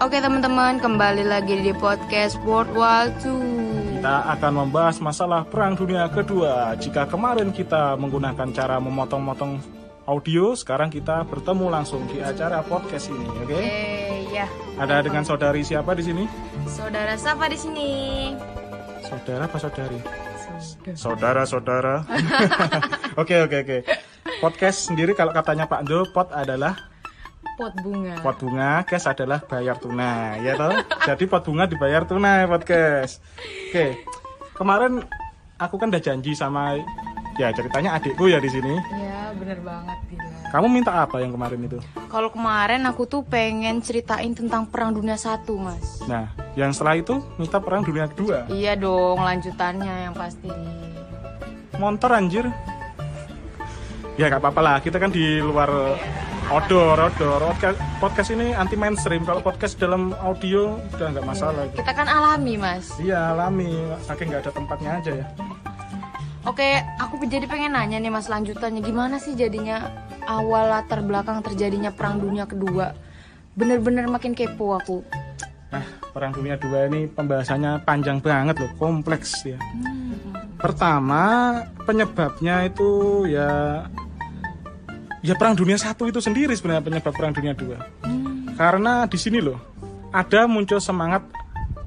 Oke teman-teman, kembali lagi di podcast World War II. Kita akan membahas masalah Perang Dunia Kedua. Jika kemarin kita menggunakan cara memotong-motong audio, sekarang kita bertemu langsung di acara podcast ini, oke? Ya. Ada dengan saudari siapa di sini? Saudara Safa di sini. Saudara apa saudari? Saudara. Oke. Podcast sendiri kalau katanya Pak Jo, pot adalah Pot bunga. pot bunga, cash adalah bayar tunai, ya toh? Jadi pot bunga dibayar tunai, podcast. Oke. Kemarin aku kan udah janji sama ya ceritanya adikku ya di sini. Ya, bener banget gila. Kamu minta apa yang kemarin itu? Kalau kemarin aku tuh pengen ceritain tentang Perang Dunia 1, Mas. Nah, yang setelah itu minta Perang Dunia Kedua. Iya dong, lanjutannya yang pasti. Montor anjir. Ya gak apa-apa lah, kita kan di luar outdoor. Podcast ini anti mainstream. Kalau podcast dalam audio udah nggak masalah. Kita kan alami, Mas. Iya, alami. Saking nggak ada tempatnya aja ya. Oke, aku jadi pengen nanya nih Mas, lanjutannya gimana sih jadinya awal latar belakang terjadinya Perang Dunia Kedua? Bener-bener makin kepo aku. Nah, Perang Dunia II ini pembahasannya panjang banget loh, kompleks ya. Pertama, penyebabnya itu ya Perang Dunia I itu sendiri sebenarnya penyebab Perang Dunia II. Karena di sini loh ada muncul semangat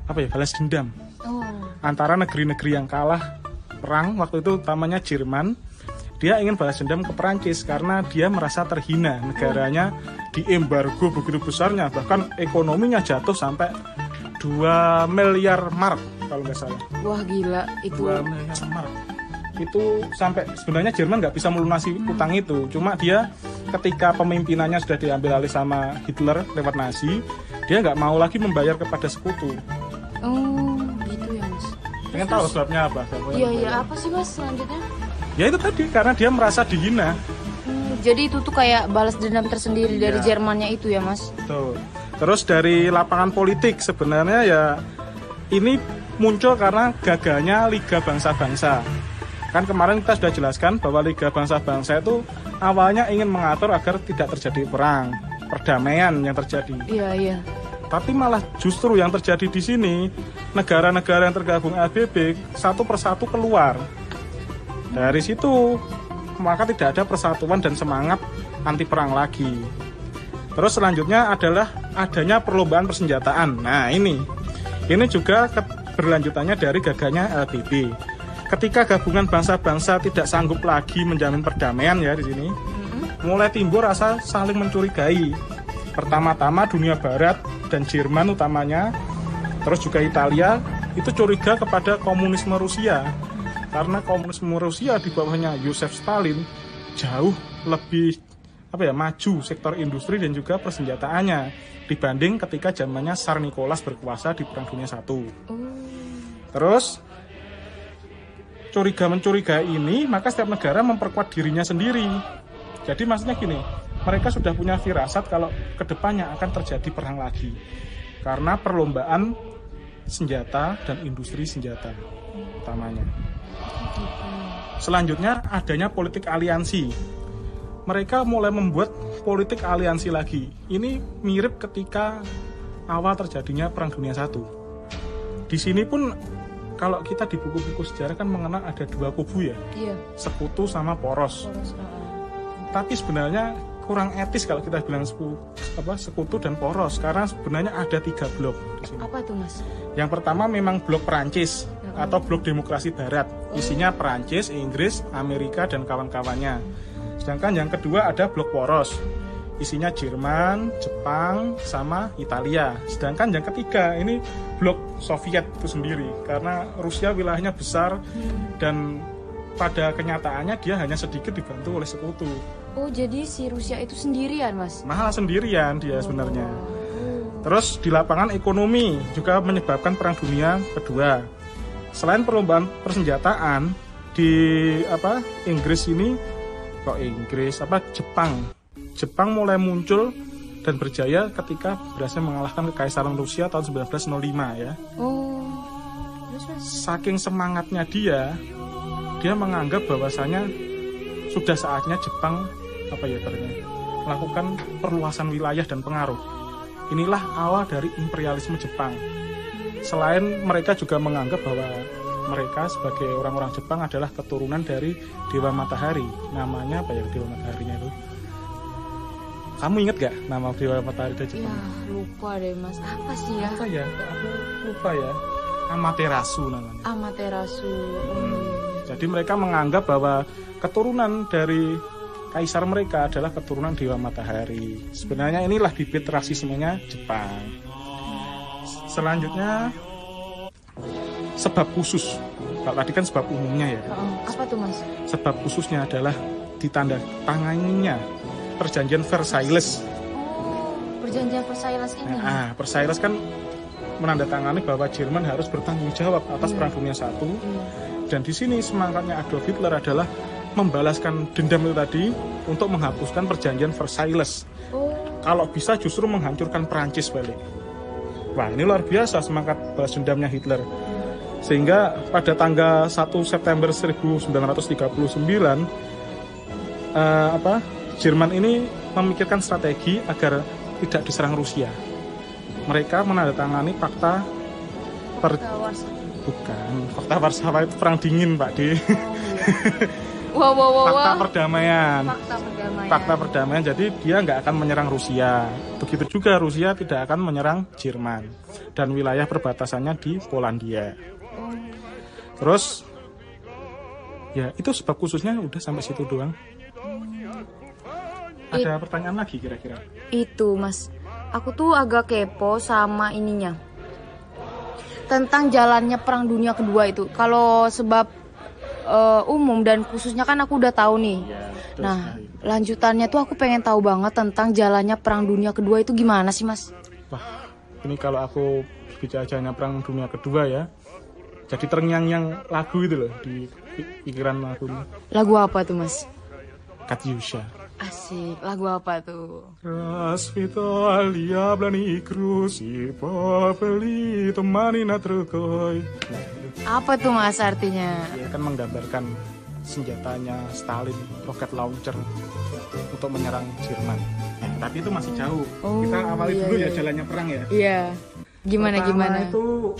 balas dendam antara negeri-negeri yang kalah perang waktu itu, utamanya Jerman. Dia ingin balas dendam ke Perancis karena dia merasa terhina, negaranya diembargo begitu besarnya, bahkan ekonominya jatuh sampai 2 miliar mark kalau nggak salah. Wah gila itu. 2 miliar mark. Itu sampai sebenarnya Jerman nggak bisa melunasi utang itu, cuma dia ketika pemimpinannya sudah diambil alih sama Hitler lewat Nazi, dia nggak mau lagi membayar kepada sekutu. Oh gitu ya Mas. Pengen tahu sebabnya apa? Iya apa sih Mas selanjutnya? Ya itu tadi, karena dia merasa dihina. Jadi itu tuh kayak balas dendam tersendiri dari Jermannya itu ya Mas. Tuh. Terus dari lapangan politik sebenarnya ya ini muncul karena gagalnya Liga Bangsa-Bangsa. Kan kemarin kita sudah jelaskan bahwa Liga Bangsa-Bangsa itu awalnya ingin mengatur agar tidak terjadi perang, perdamaian yang terjadi. Iya. Tapi malah justru yang terjadi di sini, negara-negara yang tergabung ABB satu persatu keluar. Dari situ maka tidak ada persatuan dan semangat anti perang lagi. Terus selanjutnya adalah adanya perlombaan persenjataan. Nah ini juga berlanjutannya dari gagalnya LBB. Ketika gabungan bangsa-bangsa tidak sanggup lagi menjamin perdamaian ya di sini, mulai timbul rasa saling mencurigai. Pertama-tama dunia Barat dan Jerman utamanya, terus juga Italia itu curiga kepada komunisme Rusia, karena komunisme Rusia di bawahnya Yosef Stalin jauh lebih maju sektor industri dan juga persenjataannya dibanding ketika zamannya Tsar Nicholas berkuasa di Perang Dunia I. Terus curiga-mencurigai ini, maka setiap negara memperkuat dirinya sendiri. Jadi maksudnya gini, mereka sudah punya firasat kalau kedepannya akan terjadi perang lagi karena perlombaan senjata dan industri senjata utamanya. Selanjutnya adanya politik aliansi. Mereka mulai membuat politik aliansi lagi. Ini mirip ketika awal terjadinya Perang Dunia I. Di sini pun kalau kita di buku-buku sejarah kan mengenal ada 2 kubu ya, sekutu sama poros. Tapi sebenarnya kurang etis kalau kita bilang sekutu dan poros, karena sebenarnya ada 3 blok di sini. Apa itu Mas? Yang pertama memang blok Perancis atau blok demokrasi Barat, isinya Perancis, Inggris, Amerika dan kawan-kawannya. Sedangkan yang kedua ada blok poros, isinya Jerman, Jepang, sama Italia. Sedangkan yang ketiga ini blok Soviet itu sendiri, karena Rusia wilayahnya besar dan pada kenyataannya dia hanya sedikit dibantu oleh sekutu. Oh jadi si Rusia itu sendirian Mas? Malah sendirian dia sebenarnya. Terus di lapangan ekonomi juga menyebabkan Perang Dunia Kedua. Selain perlombaan persenjataan di Inggris ini, Jepang mulai muncul dan berjaya ketika berhasil mengalahkan Kekaisaran Rusia tahun 1905 ya. Saking semangatnya dia menganggap bahwasanya sudah saatnya Jepang melakukan perluasan wilayah dan pengaruh. inilah awal dari imperialisme Jepang. Selain mereka juga menganggap bahwa mereka sebagai orang-orang Jepang adalah keturunan dari Dewa Matahari. Namanya apa ya Dewa Mataharinya itu? Kamu inget gak nama Dewa Matahari dari Jepang? Ya lupa deh mas, apa sih ya? Apa ya? Aku lupa ya. Amaterasu namanya. Amaterasu. Jadi mereka menganggap bahwa keturunan dari kaisar mereka adalah keturunan Dewa Matahari. Sebenarnya inilah bibit rasismenya Jepang. Selanjutnya sebab khusus. Kalau tadi kan sebab umumnya ya. Apa tuh mas? Sebab khususnya adalah ditandatanganinya Perjanjian Versailles. Oh, perjanjian Versailles ini. Nah, Versailles kan menandatangani bahwa Jerman harus bertanggung jawab atas Perang Dunia I. Dan di sini semangatnya Adolf Hitler adalah membalaskan dendam itu tadi untuk menghapuskan perjanjian Versailles. Kalau bisa justru menghancurkan Perancis balik. Wah, ini luar biasa semangat balas dendamnya Hitler. Sehingga pada tanggal 1 September 1939 Jerman ini memikirkan strategi agar tidak diserang Rusia. Mereka menandatangani fakta Fakta Warsawa itu perang dingin, Pak D. Fakta perdamaian. Fakta perdamaian. Jadi dia nggak akan menyerang Rusia. Begitu juga Rusia tidak akan menyerang Jerman. Dan wilayah perbatasannya di Polandia. Terus, ya itu sebab khususnya udah sampai situ doang. Ada pertanyaan lagi kira-kira? Itu mas, aku tuh agak kepo sama ininya. Tentang jalannya Perang Dunia Kedua itu. Kalau sebab umum dan khususnya kan aku udah tahu nih. Ya, nah, lanjutannya tuh aku pengen tahu banget tentang jalannya Perang Dunia Kedua itu gimana sih mas? Wah, ini kalau aku bicara jalannya Perang Dunia Kedua ya, jadi terngiang-ngiang lagu itu loh di pikiran aku. Lagu apa tuh mas? Katyusha. Asik, lagu apa tuh? Rasvitalia blani krusi poveli temani natrukoi. Apa tuh mas artinya? Dia kan menggambarkan senjatanya Stalin, rocket launcher untuk menyerang Jerman. Tapi itu masih jauh. Kita awali dulu ya jalannya perang ya. Iya. Gimana? Itu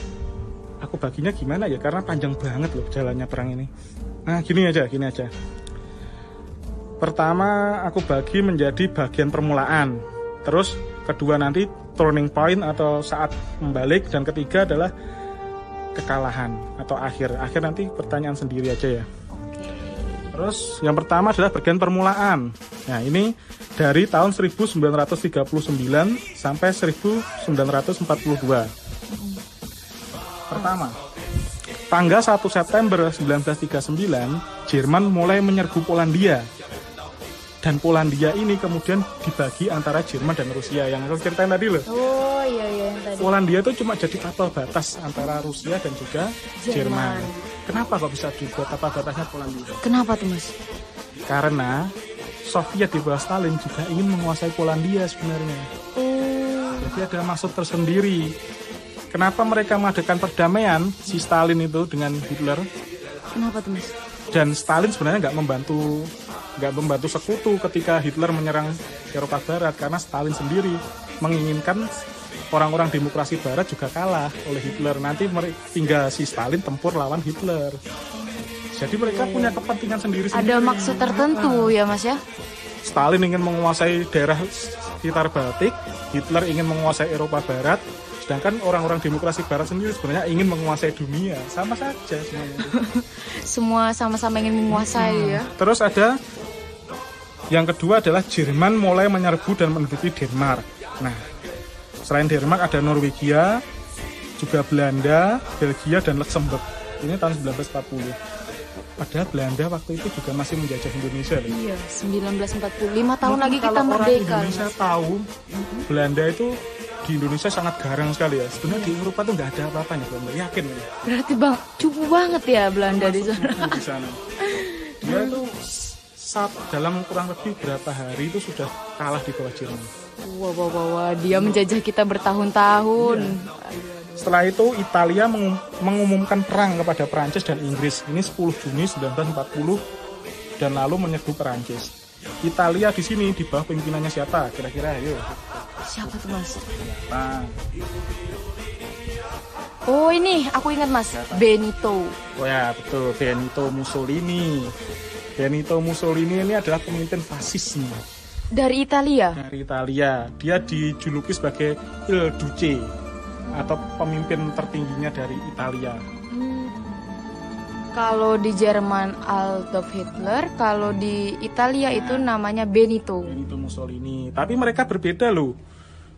aku baginya gimana ya, karena panjang banget loh jalannya perang ini. Nah, gini aja. Pertama aku bagi menjadi bagian permulaan. Terus kedua nanti turning point atau saat membalik, dan ketiga adalah kekalahan atau akhir. Akhir nanti pertanyaan sendiri aja ya. Terus yang pertama adalah bagian permulaan. Nah, ini dari tahun 1939 sampai 1942. Pertama, tanggal 1 September 1939, Jerman mulai menyerbu Polandia. Dan Polandia ini kemudian dibagi antara Jerman dan Rusia, yang aku ceritain tadi loh. Oh iya yang tadi. Polandia itu cuma jadi tapal batas antara Rusia dan juga Jerman. Kenapa kok bisa dibuat tapal batasnya Polandia? Kenapa tuh mas? Karena Soviet di bawah Stalin juga ingin menguasai Polandia sebenarnya. Jadi ada maksud tersendiri. Kenapa mereka mengadakan perdamaian si Stalin itu dengan Hitler? Kenapa tuh mas? Dan Stalin sebenarnya nggak membantu sekutu ketika Hitler menyerang Eropa Barat, karena Stalin sendiri menginginkan orang-orang demokrasi Barat juga kalah oleh Hitler. Nanti tinggal si Stalin tempur lawan Hitler. Jadi mereka punya kepentingan sendiri. Ada maksud tertentu ya mas ya? Stalin ingin menguasai daerah sekitar Baltik, Hitler ingin menguasai Eropa Barat, sedangkan orang-orang demokrasi Barat sendiri sebenarnya ingin menguasai dunia. Sama saja semuanya. Semua sama-sama ingin menguasai ya. Terus ada yang kedua adalah Jerman mulai menyerbu dan menduduki Denmark. Nah, selain Denmark ada Norwegia, juga Belanda, Belgia, dan Luxembourg. Ini tahun 1940. Padahal Belanda waktu itu juga masih menjajah Indonesia. Iya, 1945 tahun lagi kita kalau merdeka. Orang Indonesia tahu Belanda itu di Indonesia sangat garang sekali ya. Sebenarnya di Eropa tuh nggak ada apa-apanya, Belanda. Yakin ya? Berarti bang, cupu banget ya Belanda di sana. Dia itu dalam kurang lebih berapa hari itu sudah kalah di bawah Jerman. Wah, dia menjajah kita bertahun-tahun. Setelah itu Italia mengumumkan perang kepada Perancis dan Inggris. Ini 10 Juni 1940 dan lalu menyerbu Perancis. Italia di sini di bawah pimpinannya siapa? Kira-kira ayo. Siapa tuh Mas? Nah, Oh ini, aku ingat Mas. Benito. oh ya betul, Benito Mussolini. Benito Mussolini ini adalah pemimpin fasisme Dari Italia. dari Italia. Dia dijuluki sebagai Il Duce atau pemimpin tertingginya dari Italia. Kalau di Jerman Adolf Hitler, kalau di Italia itu namanya Benito. Benito Mussolini. Tapi mereka berbeda loh.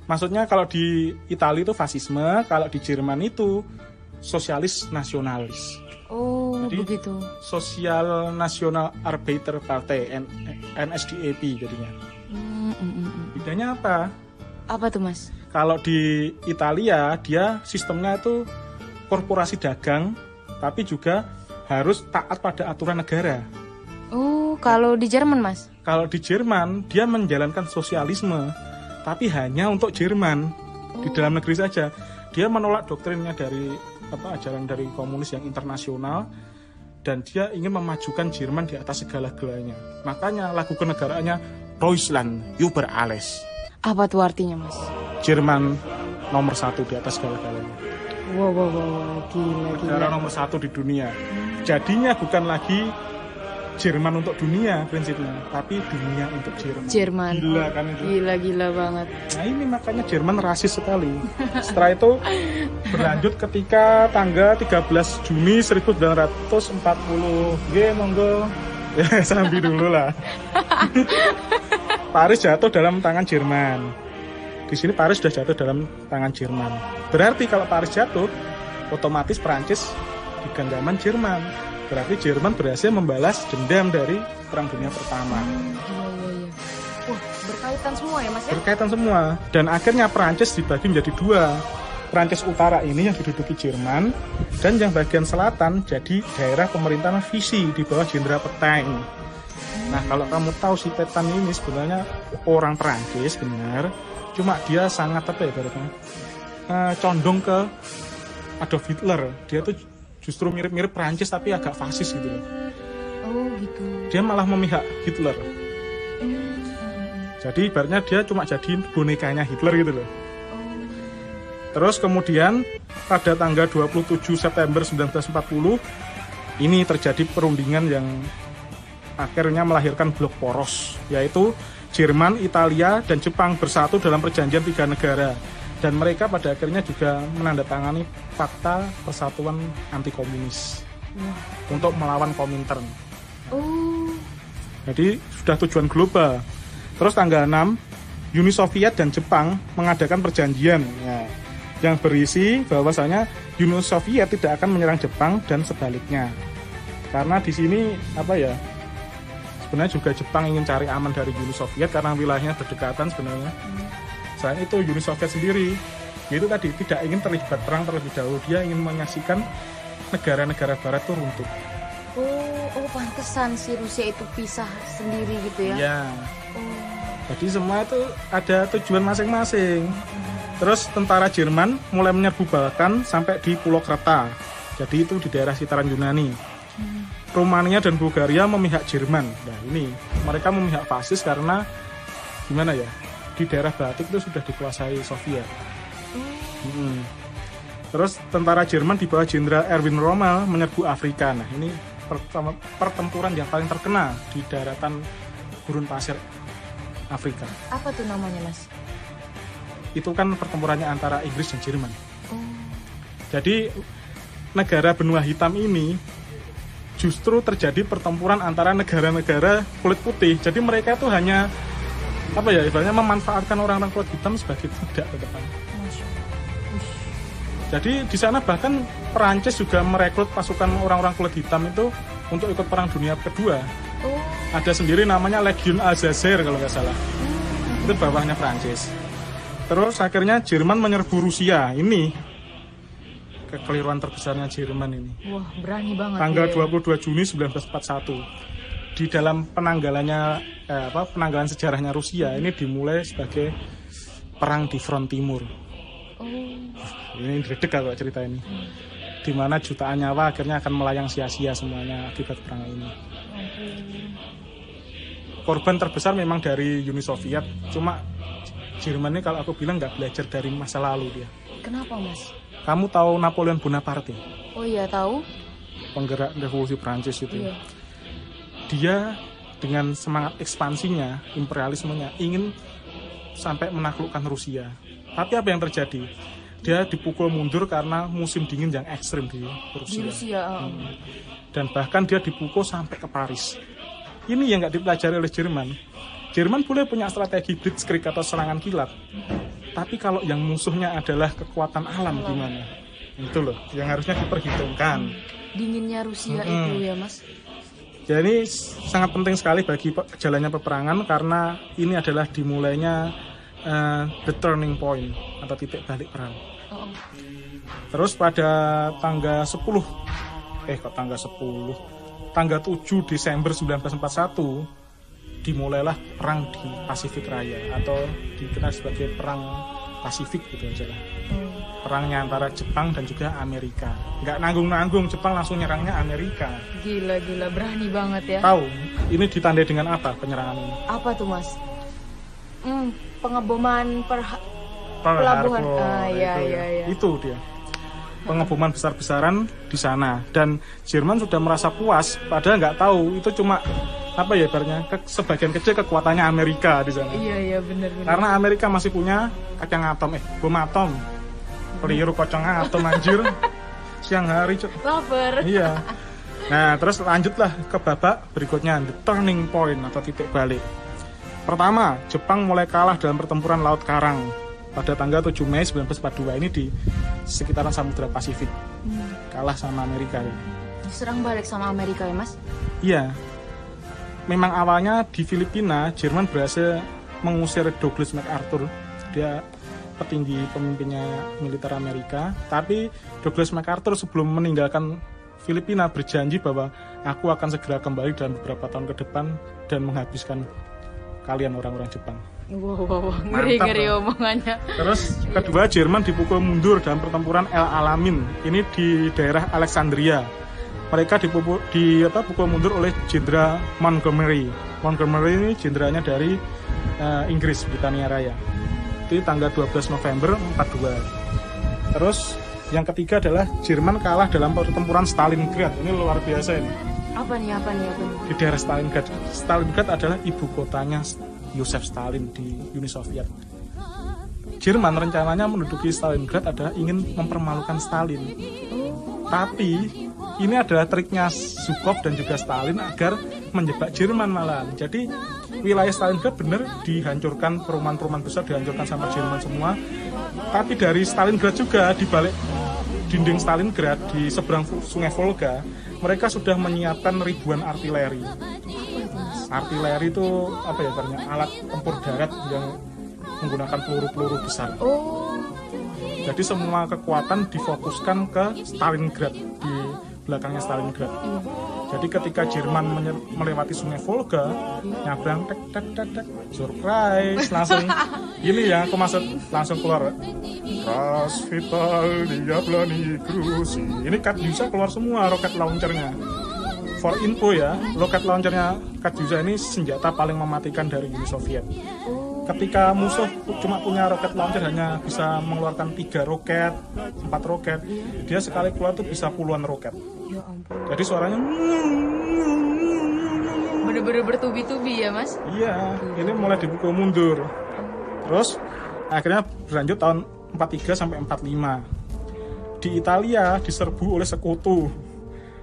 Maksudnya kalau di Italia itu fasisme, kalau di Jerman itu sosialis nasionalis. Oh, Jadi, begitu. Sosial National Arbeiter Party, NSDAP jadinya. Bedanya apa? Apa tuh Mas? Kalau di Italia dia sistemnya itu korporasi dagang, tapi juga harus taat pada aturan negara. Oh, kalau di Jerman Mas? Kalau di Jerman dia menjalankan sosialisme, tapi hanya untuk Jerman, di dalam negeri saja. Dia menolak doktrinnya dari ajaran dari komunis yang internasional, dan dia ingin memajukan Jerman di atas segala-galanya. Makanya lagu kenegaraannya Deutschland über alles. Apa tuh artinya Mas? Jerman nomor 1 di atas segala-galanya. Wow, gila. Negara nomor 1 di dunia. Jadinya bukan lagi Jerman untuk dunia prinsipnya, tapi dunia untuk Jerman. Gila kan itu? Gila banget. Nah ini makanya Jerman rasis sekali. Setelah itu berlanjut ketika tanggal 13 Juni 1940. Monggo. Ya sambil dulu lah. Paris jatuh dalam tangan Jerman. Di sini Paris sudah jatuh dalam tangan Jerman. Berarti kalau Paris jatuh, otomatis Prancis di genggaman Jerman. Berarti Jerman berhasil membalas dendam dari Perang Dunia Pertama. Iya. Wah, berkaitan semua ya Mas ya? Berkaitan semua. Dan akhirnya Prancis dibagi menjadi 2. Prancis utara ini yang diduduki Jerman, dan yang bagian selatan jadi daerah pemerintahan Vichy di bawah Jenderal Petain. Nah kalau kamu tahu si Petain ini sebenarnya orang Prancis benar, cuma dia sangat condong ke Adolf Hitler. Dia tuh justru mirip-mirip Prancis tapi agak fasis gitu loh. Oh gitu. Dia malah memihak Hitler. Jadi ibaratnya dia cuma jadi bonekanya Hitler gitu loh. Terus kemudian pada tanggal 27 September 1940 ini terjadi perundingan yang akhirnya melahirkan blok poros, yaitu Jerman, Italia, dan Jepang bersatu dalam perjanjian 3 negara. Dan mereka pada akhirnya juga menandatangani Fakta Persatuan Anti Komunis untuk melawan Komintern. Jadi sudah tujuan global. Terus tanggal 6 Uni Soviet dan Jepang mengadakan perjanjian yang berisi bahwasanya Uni Soviet tidak akan menyerang Jepang dan sebaliknya. Karena di sini sebenarnya juga Jepang ingin cari aman dari Uni Soviet karena wilayahnya berdekatan sebenarnya. Selain itu Uni Soviet sendiri yaitu tadi tidak ingin terlibat perang terlebih dahulu, dia ingin menyaksikan negara-negara barat itu runtuh. Oh pantesan si Rusia itu pisah sendiri gitu ya? Iya. Jadi semua itu ada tujuan masing-masing. Terus tentara Jerman mulai menyerbu Balkan sampai di Pulau Kreta. Jadi itu di daerah sekitaran Yunani. Rumania dan Bulgaria memihak Jerman. Nah ini mereka memihak fasis karena gimana ya? Di daerah Baltik itu sudah dikuasai Soviet. Terus tentara Jerman di bawah Jenderal Erwin Rommel menyerbu Afrika. Nah ini pertempuran yang paling terkenal di daratan gurun pasir Afrika. Apa tuh namanya Mas? Itu kan pertempurannya antara Inggris dan Jerman. Jadi negara benua hitam ini justru terjadi pertempuran antara negara-negara kulit putih. Jadi mereka itu hanya ibaratnya memanfaatkan orang-orang kulit hitam sebagai budak ke depan. Jadi di sana bahkan Perancis juga merekrut pasukan orang-orang kulit hitam itu untuk ikut Perang Dunia Kedua. Ada sendiri namanya Legion Alsace kalau nggak salah. Itu bawahnya Perancis. Terus akhirnya Jerman menyerbu Rusia. Ini kekeliruan terbesarnya Jerman ini. Wah, berani banget. Tanggal 22 Juni 1941. Di dalam penanggalan sejarahnya Rusia ini dimulai sebagai perang di front timur. Ini diredek kalau cerita ini. Di mana jutaan nyawa akhirnya akan melayang sia-sia semuanya akibat perang ini. Korban terbesar memang dari Uni Soviet, cuma Jerman ini kalau aku bilang nggak belajar dari masa lalu dia. Kenapa, Mas? Kamu tahu Napoleon Bonaparte? Oh iya, tahu. Penggerak revolusi Prancis itu. Iya. Dia dengan semangat ekspansinya, imperialismenya, ingin sampai menaklukkan Rusia. Tapi apa yang terjadi? Dia dipukul mundur karena musim dingin yang ekstrim di Di Rusia. Rusia. Dan bahkan dia dipukul sampai ke Paris. Ini yang nggak dipelajari oleh Jerman. Jerman boleh punya strategi blitzkrieg atau serangan kilat. Tapi kalau yang musuhnya adalah kekuatan alam gimana? Itu loh yang harusnya diperhitungkan. Dinginnya Rusia itu ya, Mas. Jadi sangat penting sekali bagi jalannya peperangan karena ini adalah dimulainya the turning point atau titik balik perang. Terus pada tanggal 7 Desember 1941 dimulailah perang di Pasifik Raya atau dikenal sebagai perang Pasifik gitu aja lah. Perangnya antara Jepang dan juga Amerika. Nggak nanggung-nanggung, Jepang langsung nyerangnya Amerika. Gila, berani banget ya. Tahu, ini ditandai dengan apa penyerangan ini? Apa tuh, Mas? Pengeboman Pearl pelabuhan. Harbor, Iya. Itu dia. Pengeboman besar-besaran di sana. Dan Jerman sudah merasa puas, padahal nggak tahu itu cuma apa ya ibaratnya sebagian kecil kekuatannya Amerika di sana. Iya, benar. Karena Amerika masih punya kacang atom, bom atom. Keliru kocong atom anjir. Siang hari Lapar. Iya. Nah, terus lanjutlah ke babak berikutnya, the turning point atau titik balik. Pertama, Jepang mulai kalah dalam pertempuran Laut Karang pada tanggal 7 Mei 1942 ini di sekitaran Samudra Pasifik. Kalah sama Amerika. Diserang balik sama Amerika ya, Mas? Iya. Memang awalnya di Filipina, Jerman berhasil mengusir Douglas MacArthur. Dia petinggi pemimpinnya militer Amerika, tapi Douglas MacArthur sebelum meninggalkan Filipina berjanji bahwa aku akan segera kembali dalam beberapa tahun ke depan dan menghabiskan kalian orang-orang Jepang. Wow, ngeri omongannya. Terus kedua, Jerman dipukul mundur dalam pertempuran El Alamein. Ini di daerah Alexandria. Mereka dipukul mundur oleh Jenderal Montgomery. Montgomery ini jenderalnya dari Inggris, Britania Raya. Itu tanggal 12 November 1942. Terus yang ketiga adalah Jerman kalah dalam pertempuran Stalingrad. Ini luar biasa ini. Apa nih? Di daerah Stalingrad. Stalingrad adalah ibu kotanya Yosef Stalin di Uni Soviet. Jerman rencananya menduduki Stalingrad adalah ingin mempermalukan Stalin. Tapi ini adalah triknya Zhukov dan juga Stalin agar menjebak Jerman malah. Jadi wilayah Stalingrad benar dihancurkan, perumahan-perumahan besar dihancurkan sama Jerman semua. Tapi dari Stalingrad juga, di balik dinding Stalingrad di seberang Sungai Volga, mereka sudah menyiapkan ribuan artileri. Artileri itu apa ya namanya? Alat tempur darat yang menggunakan peluru-peluru besar. Jadi semua kekuatan difokuskan ke Stalingrad, di belakangnya Stalingrad. Jadi ketika Jerman melewati Sungai Volga, nyabrang surprise, langsung ini ya, aku maksud langsung keluar Ras Vital Diablani Cruci. Ini Katyusha keluar semua roket launchernya. For info ya, roket launchernya Katyusha ini senjata paling mematikan dari Uni Soviet. Ketika musuh cuma punya roket launcher hanya bisa mengeluarkan 3 roket, 4 roket, dia sekali keluar tuh bisa puluhan roket. Ya ampun. Jadi suaranya Bener-bener bertubi-tubi ya, Mas? Iya, ini mulai dipukul mundur. Terus akhirnya berlanjut tahun 43 sampai 45. Di Italia diserbu oleh sekutu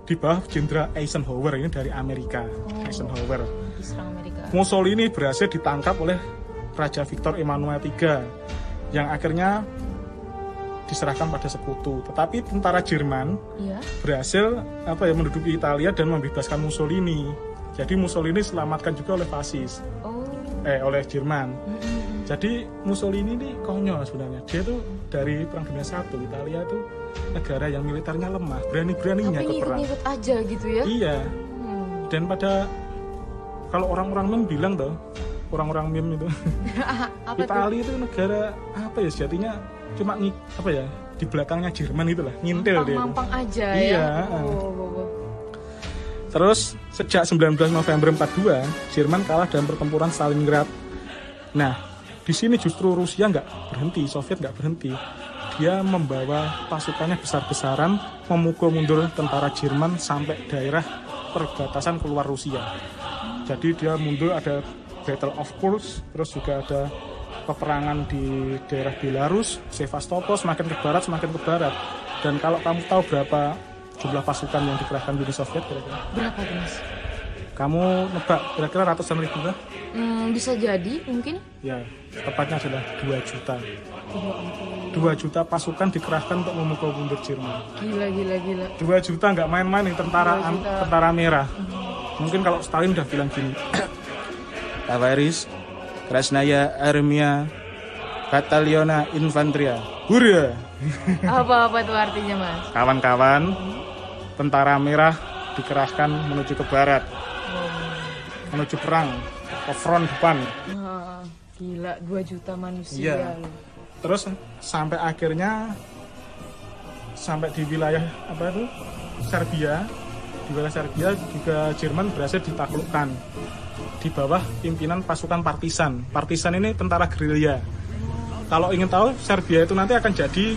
di bawah Jenderal Eisenhower, ini dari Amerika. Eisenhower. Diserang Amerika. Mussolini berhasil ditangkap oleh Raja Victor Emmanuel III yang akhirnya diserahkan pada sekutu. Tetapi tentara Jerman berhasil menduduki Italia dan membebaskan Mussolini. Jadi Mussolini diselamatkan juga oleh fasis, oleh Jerman. Jadi Mussolini ini konyol sebenarnya. Dia tuh dari Perang Dunia I, Italia itu negara yang militernya lemah, berani-beraninya ikut perang. Ikut aja gitu ya? Iya. Dan pada kalau orang-orang mem bilang tuh, orang-orang meme itu Italia itu negara apa ya sejatinya cuma di belakangnya Jerman itulah, ngintil dia. Mampang aja iya, ya. Terus sejak 19 November 42 Jerman kalah dalam pertempuran Stalingrad. Nah, Di sini justru Rusia nggak berhenti, Soviet nggak berhenti. Dia membawa pasukannya besar-besaran, memukul mundur tentara Jerman sampai daerah perbatasan keluar Rusia. Jadi dia mundur, ada Battle of Kursk, terus juga ada peperangan di daerah Belarus, Sevastopol, semakin ke barat. Dan kalau kamu tahu berapa jumlah pasukan yang dikerahkan Uni Soviet kira-kira? Berapa tuh Mas? Kamu nebak kira-kira ratusan ribu lah? Bisa jadi mungkin. Ya, tepatnya adalah 2 juta. 2 juta pasukan dikerahkan untuk memukul mundur Jerman. Gila. 2 juta nggak main-main nih tentara merah. Mungkin kalau Stalin udah bilang gini, Tavaris, Krasnaya Armia, Bataliona Infantria, Hurra! Apa tuh artinya Mas? Kawan-kawan, tentara merah dikerahkan menuju ke barat, menuju perang, ke front depan. Gila, 2 juta manusia. Iya. Terus sampai akhirnya di wilayah Serbia, juga Jerman berhasil ditaklukkan di bawah pimpinan pasukan partisan. Partisan ini tentara gerilya. Kalau ingin tahu, Serbia itu nanti akan jadi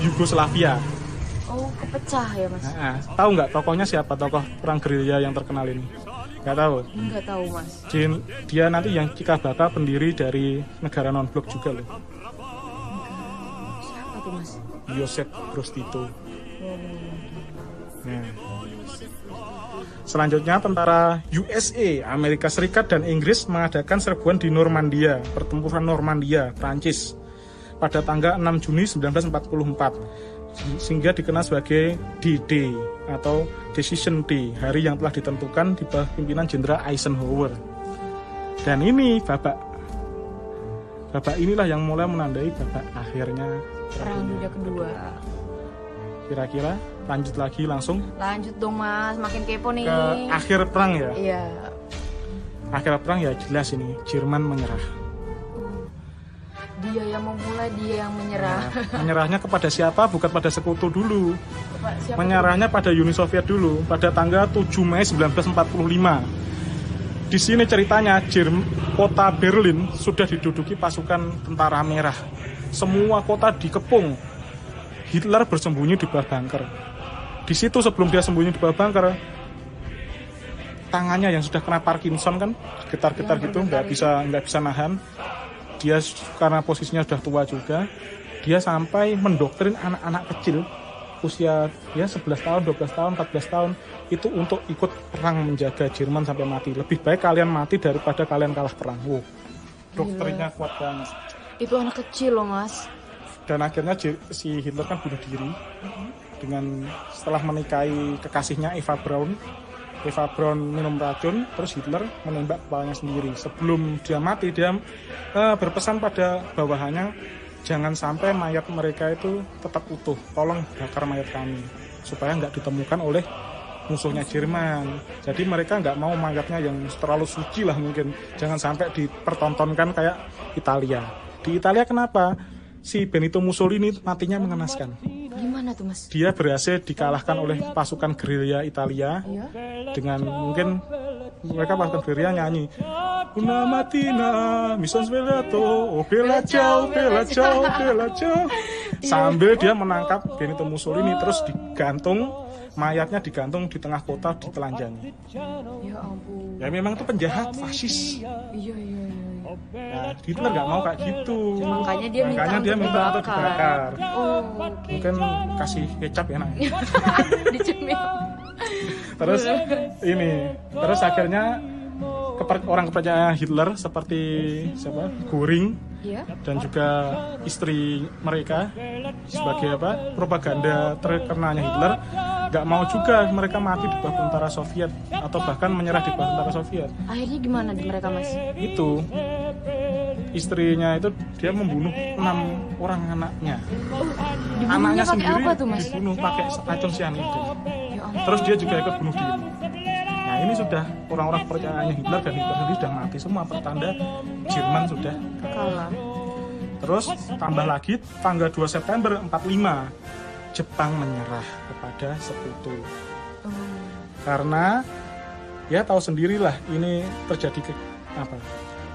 Yugoslavia. Oh, kepecah ya Mas? Nah, tahu nggak tokohnya siapa, tokoh perang gerilya yang terkenal ini? Nggak tahu? Nggak tahu Mas. Dia nanti yang cikal bakal pendiri dari negara non-blok juga loh. Siapa tuh Mas? Joseph Broz Tito. Nah. Selanjutnya tentara USA, Amerika Serikat dan Inggris mengadakan serbuan di Normandia, pertempuran Normandia, Prancis pada tanggal 6 Juni 1944 sehingga dikenal sebagai D-Day atau Decision Day, hari yang telah ditentukan di bawah pimpinan Jenderal Eisenhower. Dan ini babak inilah yang mulai menandai babak akhirnya Perang Dunia Kedua. Kira-kira lanjut lagi langsung. Lanjut dong Mas, makin kepo nih. Ke akhir perang ya. Iya. Akhir perang ya jelas ini Jerman menyerah. Dia yang memulai, dia yang menyerah. Nah, menyerahnya kepada siapa? Bukan pada sekutu dulu. Siapa menyerahnya pada Uni Soviet dulu pada tanggal 7 Mei 1945. Di sini ceritanya kota Berlin sudah diduduki pasukan tentara merah. Semua kota dikepung. Hitler bersembunyi di bawah bunker. Di situ sebelum dia sembunyi di bawah bunker, tangannya yang sudah kena Parkinson kan, getar-getar gitu, nggak bisa nahan. Dia karena posisinya sudah tua juga, dia sampai mendoktrin anak-anak kecil usia ya 11 tahun, 12 tahun, 14 tahun itu untuk ikut perang menjaga Jerman sampai mati. Lebih baik kalian mati daripada kalian kalah perang. Wow, doktrinnya kuat banget. Itu anak kecil loh Mas. Dan akhirnya si Hitler kan bunuh diri dengan setelah menikahi kekasihnya Eva Braun. Eva Braun minum racun, terus Hitler menembak kepalanya sendiri. Sebelum dia mati, dia berpesan pada bawahannya, jangan sampai mayat mereka itu tetap utuh. Tolong bakar mayat kami supaya nggak ditemukan oleh musuhnya Jerman. Jadi mereka nggak mau mayatnya yang terlalu suci lah mungkin. Jangan sampai dipertontonkan kayak Italia. Di Italia kenapa? Si Benito Mussolini matinya mengenaskan. Gimana tuh Mas? Dia berhasil dikalahkan oleh pasukan gerilya Italia. Iya? Dengan mungkin mereka pasukan gerilya nyanyi Una mattina mi son svegliato, oh bella ciao, bella ciao, bella ciao. Sambil dia menangkap Benito Mussolini, terus digantung, mayatnya digantung di tengah kota, ditelanjangi. Ya ampun. Ya memang itu penjahat, fasis. Iya. Nah, Hitler nggak mau kayak gitu. Makanya dia minta untuk dibakar. Oh, Mungkin kasih kecap enak. Dicemil. Terus akhirnya orang kepercayaan Hitler seperti Göring Iya. dan juga istri mereka sebagai propaganda terkenalnya Hitler, nggak mau juga mereka mati di bawah tentara Soviet atau bahkan menyerah di bawah tentara Soviet. Akhirnya gimana di mereka Mas? Itu istrinya itu dia membunuh 6 orang anaknya. Dibunuhnya pakai apa tuh Mas? Dibunuh pakai racun cyanida. Ya ampun. Terus dia juga ikut bunuh diri. Nah ini sudah orang-orang kepercayaannya Hitler, dan Hitler sendiri sudah mati semua, pertanda Jerman sudah Kalah. Terus tambah lagi tanggal 2 September 45 Jepang menyerah kepada sekutu. Karena ya tahu sendirilah ini terjadi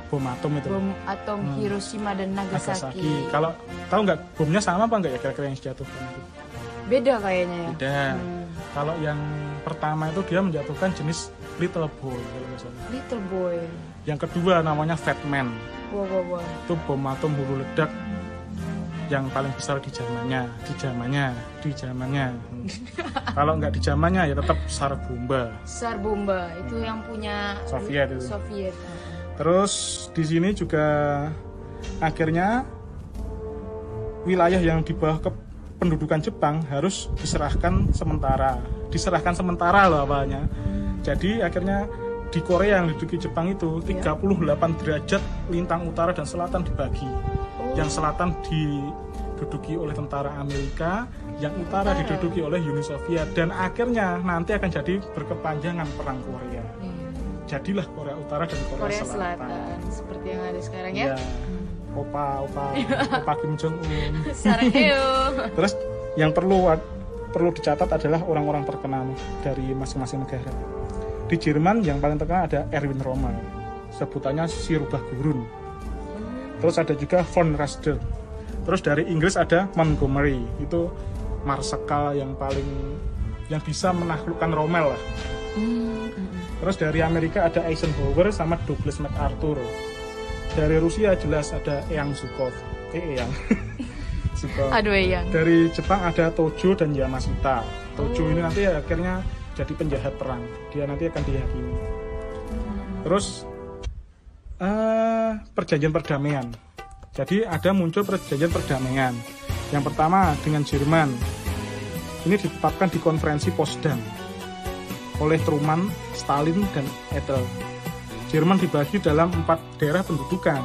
bom atom itu. Bom atom Hiroshima dan Nagasaki. Kalau tahu nggak bomnya sama apa nggak ya kira-kira yang dijatuhkan itu? Beda kayaknya ya. Beda. Kalau yang pertama itu dia menjatuhkan jenis Little Boy kalau nggak salah. Little Boy. Yang kedua namanya Fat Man. Wah. Itu bom atom hulu ledak yang paling besar di zamannya. Kalau nggak di zamannya ya tetap Tsar Bomba itu yang punya Soviet itu. Soviet. Terus di sini juga akhirnya wilayah yang di bawah pendudukan Jepang harus diserahkan sementara loh awalnya. Jadi akhirnya di Korea yang diduduki Jepang itu 38 derajat lintang utara dan selatan dibagi. Yang selatan diduduki oleh tentara Amerika, yang utara diduduki oleh Uni Soviet, dan akhirnya nanti akan jadi berkepanjangan perang Korea. Jadilah Korea Utara dan Korea Selatan. Seperti yang ada sekarang ya. Opa Kim Jong Un. Sareo. Terus yang perlu dicatat adalah orang-orang terkenal dari masing-masing negara. Di Jerman yang paling terkenal ada Erwin Rommel, sebutannya si rubah gurun. Terus ada juga von Rasder. Terus dari Inggris ada Montgomery, itu marsekal yang bisa menaklukkan Rommel lah. Terus dari Amerika ada Eisenhower sama Douglas MacArthur. Dari Rusia jelas ada Eyang Zhukov. Zhukov. Aduh Eyang. Dari Jepang ada Tojo dan Yamashita. Tojo ini nanti akhirnya jadi penjahat perang. Dia nanti akan dihakimi. Terus perjanjian perdamaian. Jadi ada muncul perjanjian perdamaian. Yang pertama dengan Jerman. Ini ditetapkan di konferensi Potsdam oleh Truman, Stalin, dan Ethel. Jerman dibagi dalam 4 daerah pendudukan.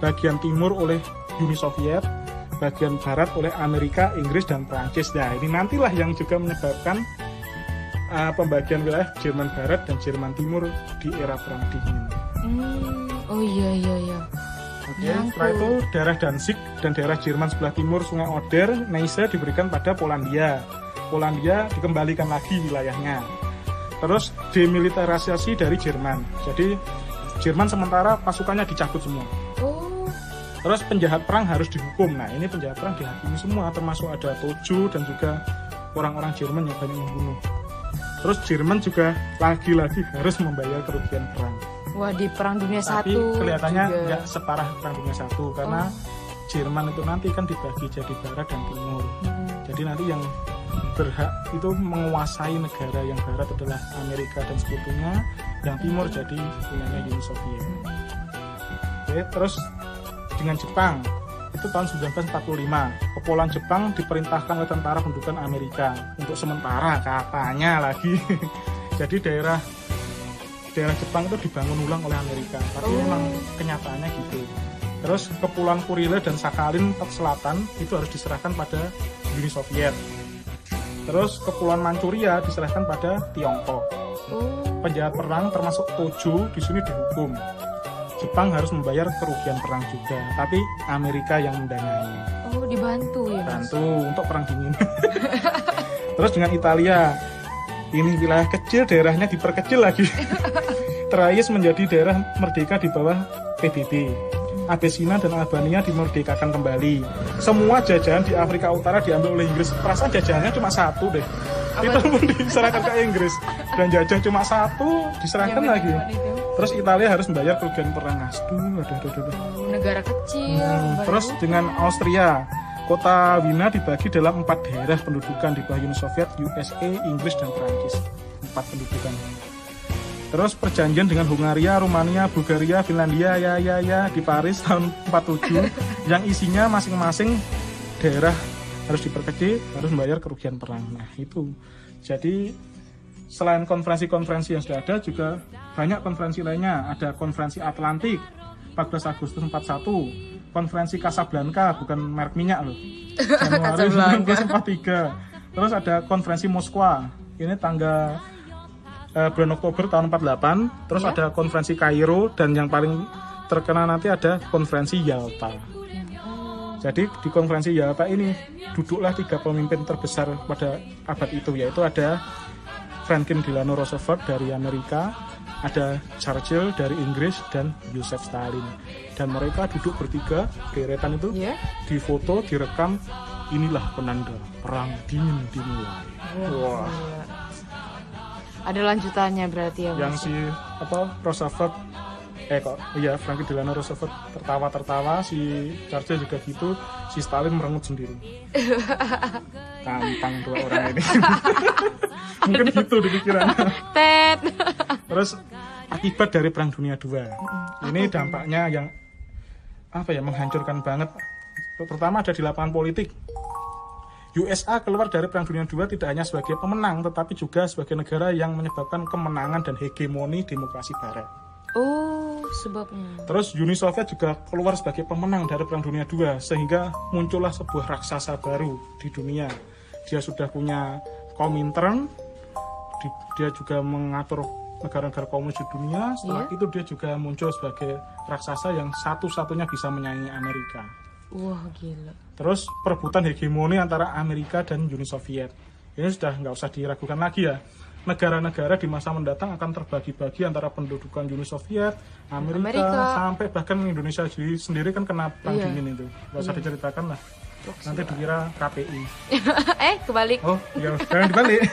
Bagian timur oleh Uni Soviet, bagian barat oleh Amerika, Inggris, dan Prancis. Nah, ini nantilah yang juga menyebabkan pembagian wilayah Jerman Barat dan Jerman Timur di era Perang Dingin. Oh iya. Oke, setelah itu daerah Danzig dan daerah Jerman sebelah timur Sungai Oder, Neisse diberikan pada Polandia. Polandia dikembalikan lagi wilayahnya. Terus demilitarisasi dari Jerman. Jadi Jerman sementara pasukannya dicabut semua. Terus penjahat perang harus dihukum. Nah, ini penjahat perang dihakimi semua, termasuk ada Tojo dan juga orang-orang Jerman yang banyak membunuh. Terus Jerman juga lagi-lagi harus membayar kerugian perang. Wah, di Perang Dunia I. Tapi kelihatannya nggak separah Perang Dunia I karena Jerman itu nanti kan dibagi jadi barat dan timur. Jadi nanti yang berhak itu menguasai negara yang barat adalah Amerika dan sekutunya, yang timur jadi punyanya Uni Soviet. Oke, terus dengan Jepang itu tahun 1945 Kepulauan Jepang diperintahkan oleh tentara pendudukan Amerika untuk sementara katanya lagi. Jadi daerah Jepang itu dibangun ulang oleh Amerika, tapi memang kenyataannya gitu. Terus Kepulauan Kurile dan Sakhalin Selatan itu harus diserahkan pada Uni Soviet. Terus Kepulauan Manchuria diserahkan pada Tiongkok. Penjahat perang termasuk Tojo di sini dihukum. Jepang harus membayar kerugian perang juga, tapi Amerika yang mendanai. Oh, dibantu ya? Bantu untuk perang dingin. Terus dengan Italia, ini wilayah kecil, daerahnya diperkecil lagi. Thrace menjadi daerah merdeka di bawah PBB. Abesina dan Albania dimerdekakan kembali. Semua jajahan di Afrika Utara diambil oleh Inggris. Perasaan jajahannya cuma satu deh. Itu pun diserahkan ke Inggris. Dan jajah cuma satu diserahkan lagi. Terus Italia harus membayar kerugian perang. Aduh. Negara kecil. Terus dengan Austria, kota Wina dibagi dalam 4 daerah pendudukan di bawah Uni Soviet, USA, Inggris, dan Prancis. 4 pendudukan. Terus perjanjian dengan Hungaria, Rumania, Bulgaria, Finlandia, di Paris tahun 47 yang isinya masing-masing daerah harus diperkecil, harus membayar kerugian perang. Nah, itu. Jadi selain konferensi-konferensi yang sudah ada, juga banyak konferensi lainnya. Ada konferensi Atlantik 14 Agustus 41, konferensi Casablanca, bukan merek minyak loh, Januari 1943. Terus ada konferensi Moskwa, ini tanggal bulan Oktober tahun 48. Terus ada konferensi Kairo, dan yang paling terkenal nanti ada konferensi Yalta. Jadi di konferensi Yalta ini duduklah 3 pemimpin terbesar pada abad itu, yaitu ada Franklin Delano Roosevelt dari Amerika, ada Churchill dari Inggris dan Joseph Stalin. Dan mereka duduk bertiga, deretan itu, difoto, direkam. Inilah penanda perang dingin dimulai. Wah. Ada lanjutannya berarti ya, Mas? Yang si Roosevelt, Franklin Delano Roosevelt tertawa-tertawa, si Churchill juga gitu, si Stalin merengut sendiri. Tampang dua orang ini. Mungkin gitu di pikirannya. Tet. Terus akibat dari Perang Dunia II. Ini dampaknya yang menghancurkan banget. Pertama ada di lapangan politik. USA keluar dari Perang Dunia II tidak hanya sebagai pemenang, tetapi juga sebagai negara yang menyebabkan kemenangan dan hegemoni demokrasi Barat. Oh, sebabnya. Terus Uni Soviet juga keluar sebagai pemenang dari Perang Dunia II, sehingga muncullah sebuah raksasa baru di dunia. Dia sudah punya Komintern, dia juga mengatur negara-negara komunis di dunia. Setelah itu dia juga muncul sebagai raksasa yang satu-satunya bisa menyaingi Amerika. Wah, gila. Terus perebutan hegemoni antara Amerika dan Uni Soviet. Ini sudah nggak usah diragukan lagi ya. Negara-negara di masa mendatang akan terbagi-bagi antara pendudukan Uni Soviet, Amerika. Sampai bahkan Indonesia sendiri kan kena perang dingin itu. Nggak usah diceritakan lah. Nanti dikira KPI. Kebalik. Oh, ya jangan dibalik.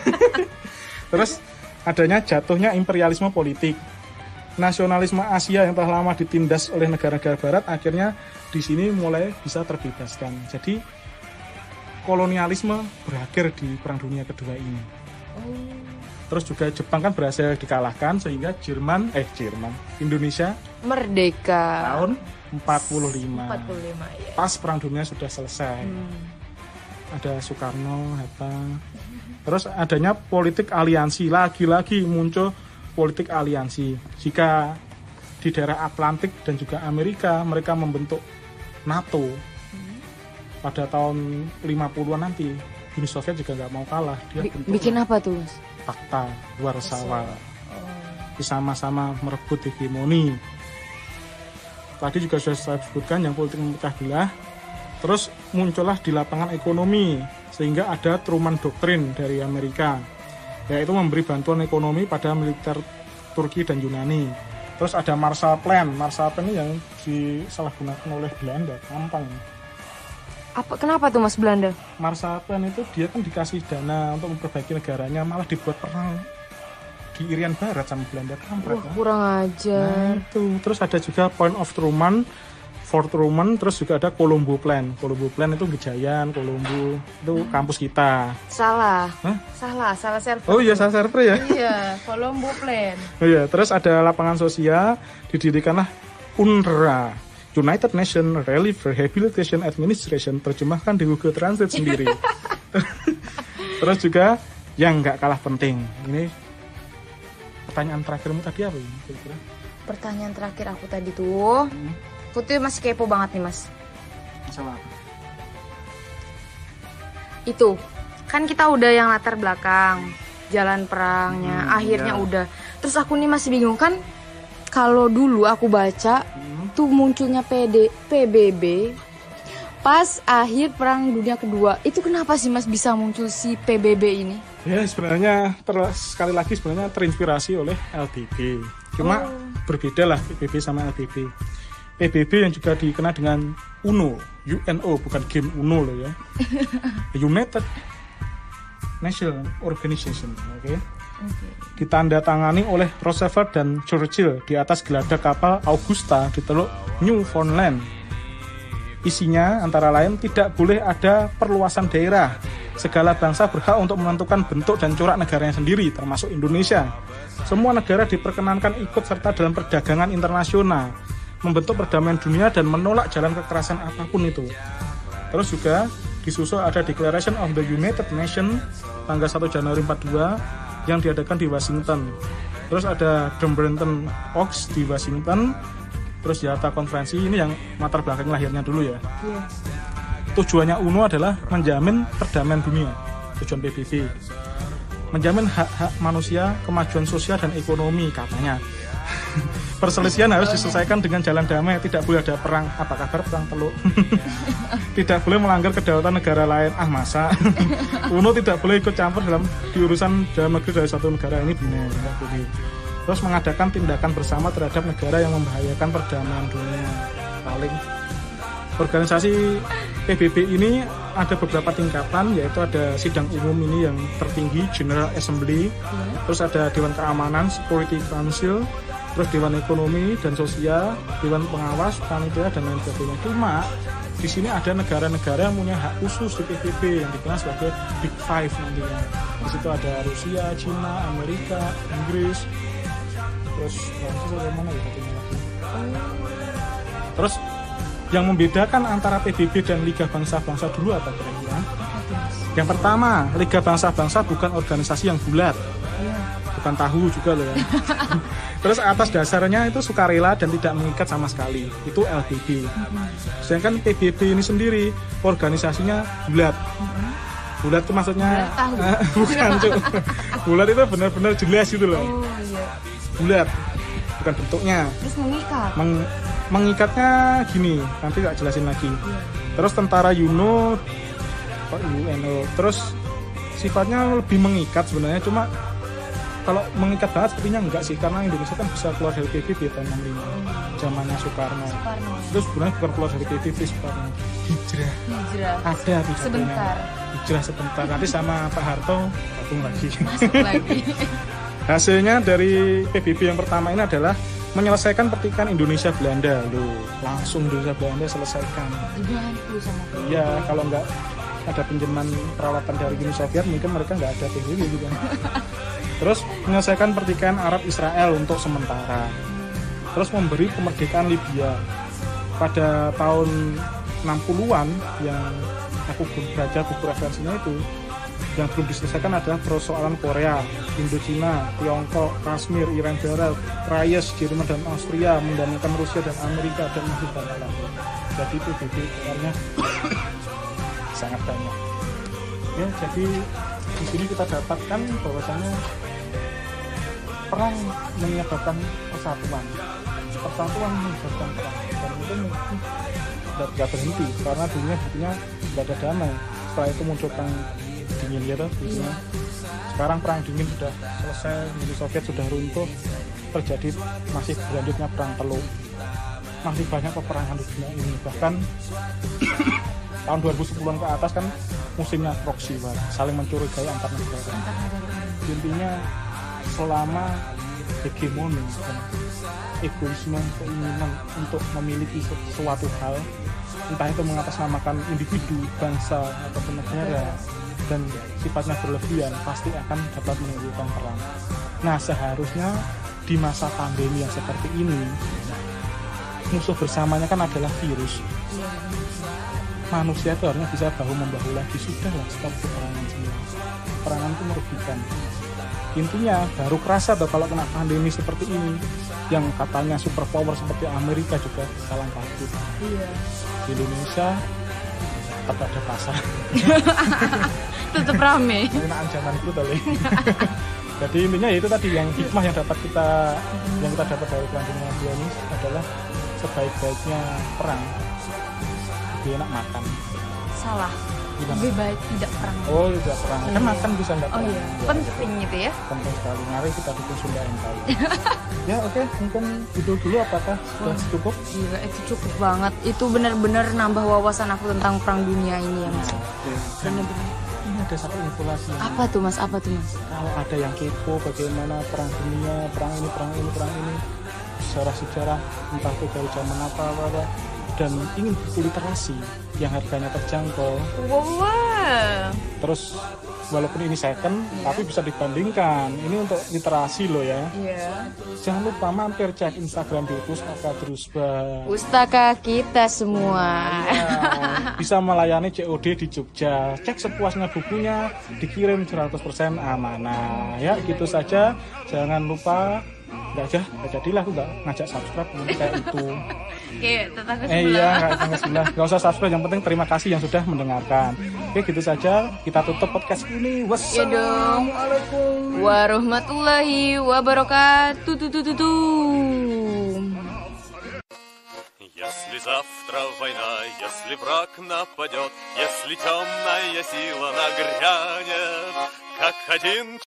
Terus adanya jatuhnya imperialisme politik. Nasionalisme Asia yang telah lama ditindas oleh negara-negara Barat akhirnya di sini mulai bisa terbebaskan. Jadi kolonialisme berakhir di Perang Dunia Kedua ini. Terus juga Jepang kan berhasil dikalahkan sehingga Indonesia merdeka tahun 45. 45 ya. Pas Perang Dunia sudah selesai. Ada Soekarno, Hatta. Terus adanya politik aliansi, lagi-lagi muncul politik aliansi. Jika di daerah Atlantik dan juga Amerika mereka membentuk NATO pada tahun 50-an nanti, Uni Soviet juga nggak mau kalah. Dia bikin apa tuh, Mas? Fakta Warsawa. Sama-sama merebut hegemoni. Tadi juga sudah saya sebutkan yang politik memecah belah. Terus muncullah di lapangan ekonomi, sehingga ada Truman Doctrine dari Amerika, yaitu memberi bantuan ekonomi pada militer Turki dan Yunani. Terus ada Marshall Plan. Marshall Plan ini yang disalahgunakan oleh Belanda, gampang. Kenapa tuh, Mas, Belanda? Marshall Plan itu dia kan dikasih dana untuk memperbaiki negaranya, malah dibuat perang di Irian Barat sama Belanda, kampret. Wah, kurang ajar. Nah, itu. Terus ada juga Point of Truman, Fort Truman, terus juga ada Colombo Plan. Colombo Plan itu Gejayan, Colombo, itu kampus kita. Salah. Hah? Salah server. Oh iya, salah server ya? Iya, Colombo Plan. Oh iya, terus ada lapangan sosial, didirikanlah UNRWA, United Nations Relief Rehabilitation Administration, terjemahkan di Google Translate sendiri. Terus juga yang nggak kalah penting, ini pertanyaan terakhirmu tadi apa ya? Kira-kira? Pertanyaan terakhir aku tadi tuh, aku tuh masih kepo banget nih, Mas. Masalah apa? Itu kan kita udah yang latar belakang jalan perangnya, akhirnya udah. Terus aku nih masih bingung kan, kalau dulu aku baca tuh munculnya PBB pas akhir Perang Dunia Kedua. Itu kenapa sih, Mas, bisa muncul si PBB ini? Ya sebenarnya sekali lagi sebenarnya terinspirasi oleh LBB. Cuma berbeda lah PBB sama LBB. PBB yang juga dikenal dengan UNO, bukan game UNO loh ya. United Nations Organization, oke. Ditandatangani oleh Roosevelt dan Churchill di atas geladak kapal Augusta di Teluk Newfoundland. Isinya antara lain tidak boleh ada perluasan daerah. Segala bangsa berhak untuk menentukan bentuk dan corak negaranya sendiri, termasuk Indonesia. Semua negara diperkenankan ikut serta dalam perdagangan internasional, membentuk perdamaian dunia dan menolak jalan kekerasan apapun itu. Terus juga disusul ada Declaration of the United Nations tanggal 1 Januari 42 yang diadakan di Washington. Terus ada the Bretton Woods di Washington. Terus Yalta Konferensi, ini yang latar belakang lahirnya dulu ya. Tujuannya UNO adalah menjamin perdamaian dunia. Tujuan PBB menjamin hak-hak manusia, kemajuan sosial dan ekonomi katanya. Perselisihan harus diselesaikan dengan jalan damai, tidak boleh ada perang. Apa kabar perang Teluk? Tidak boleh melanggar kedaulatan negara lain. Masa? UNO tidak boleh ikut campur di urusan dalam negeri dari satu negara, ini benar. Terus mengadakan tindakan bersama terhadap negara yang membahayakan perdamaian dunia. Paling organisasi PBB ini ada beberapa tingkatan, yaitu ada sidang umum ini yang tertinggi, General Assembly, terus ada Dewan Keamanan, Security Council, terus Dewan Ekonomi dan Sosial, Dewan Pengawas, Panitia, dan lain sebagainya. Cuma di sini ada negara-negara yang punya hak khusus di PBB yang dikenal sebagai Big Five nantinya. Di situ ada Rusia, Cina, Amerika, Inggris, terus mana ya lagi. Terus yang membedakan antara PBB dan Liga Bangsa-Bangsa dulu apa kira-kira? Yang pertama, Liga Bangsa-Bangsa bukan organisasi yang bulat, bukan tahu juga loh ya. Terus atas dasarnya itu sukarela dan tidak mengikat sama sekali, itu LBB. Sedangkan PBB ini sendiri organisasinya bulat. Bulat itu maksudnya bukan Cuk. Bulat itu benar-benar jelas gitu loh. Oh, iya. Bulat, bukan bentuknya. Terus mengikat. Mengikatnya gini, nanti tak jelasin lagi. Terus tentara UNO, terus sifatnya lebih mengikat sebenarnya, cuma kalau mengikat banget sepertinya enggak sih, karena Indonesia kan bisa keluar dari PBB tahun 65 zamannya Soekarno. Terus sebenarnya bukan keluar dari PBB Soekarno, hijrah. Ada sebentar. Hijrah sebentar, nanti sama Pak Harto gabung lagi. Masuk lagi. Hasilnya dari PBB yang pertama ini adalah menyelesaikan pertikaian Indonesia Belanda. Loh, langsung Indonesia Belanda selesaikan. Dibantu sama PBB. Iya, kalau nggak ada pinjaman peralatan dari Uni Soviet mungkin mereka nggak ada PBB gitu. Terus menyelesaikan pertikaian Arab Israel untuk sementara. Terus memberi kemerdekaan Libya. Pada tahun 60-an yang aku baca buku referensinya itu, yang belum diselesaikan adalah persoalan Korea, Indochina, Tiongkok, Kashmir, Iran Barat, Reyes, Jerman dan Austria, mendamaikan Rusia dan Amerika, dan masih banyak lagi. Jadi PBB sebenarnya sangat banyak. Ya, jadi di sini kita dapatkan bahwasanya perang menyebabkan persatuan. Persatuan menyebabkan perang. Dan itu mungkin tidak berhenti karena dunia buktinya tidak ada damai. Setelah itu muncul perang dingin ya, sekarang perang dingin sudah selesai, Uni Soviet sudah runtuh, terjadi masih berlanjutnya perang teluk, masih banyak peperangan di dunia ini. Bahkan tahun 2010-an ke atas kan musimnya proxy war, saling mencurigai antar negara. Intinya selama hegemoni dan egoisme, keinginan untuk memiliki sesuatu hal, entah itu mengatasnamakan individu, bangsa ataupun negara, dan sifatnya berlebihan, pasti akan dapat menimbulkan perang. Nah, seharusnya di masa pandemi yang seperti ini, musuh bersamanya kan adalah virus. Manusia itu harusnya bisa bahu-membahu lagi. Sudahlah, stop peperangan semua. Peperangan itu merugikan. Intinya baru kerasa kalau kena pandemi seperti ini, yang katanya super power seperti Amerika juga salah takut. Iya. Di Indonesia tetap ada pasar. Tetap rame. Penggunaan zaman itu tadi. Jadi intinya itu tadi yang hikmah yang dapat kita dapat dari Perang Dunia II ini adalah sebaik-baiknya perang lebih enak makan. Salah. Gimana? Lebih baik tidak perang. Oh, tidak perang. Kan makan bisa nggak perang. Oh iya. Penting itu ya. Penting sekali. Mari kita dukung Sunda Empire. Ya oke, mungkin itu dulu apakah sudah cukup? Iya, itu cukup banget. Itu benar-benar nambah wawasan aku tentang Perang Dunia ini ya Mas. Benar-benar. Ini ada satu informasi. Apa tuh Mas? Apa tuh Mas? Kalau ada yang kepo bagaimana perang dunia, perang ini, sejarah-sejarah entah itu dari zaman apa, dan ingin buku literasi yang harganya terjangkau. Wow. Terus walaupun ini second, tapi bisa dibandingkan. Ini untuk literasi loh ya. Iya. Jangan lupa mampir cek Instagram di Pustaka Drusba. Pustaka kita semua. Ya, bisa melayani COD di Jogja. Cek sepuasnya bukunya, dikirim 100% amanah. Ya, gitu saja. Jangan lupa. Nggak jadilah aku nggak ngajak subscribe kayak itu. Oke, tetangga sebelah. Iya, tetangga sebelah. Nggak usah subscribe, yang penting terima kasih yang sudah mendengarkan. Oke, gitu saja. Kita tutup podcast ini. Wassalamualaikum warahmatullahi wabarakatuh. Если завтра война, если враг нападет, если темная сила нагрянет, как один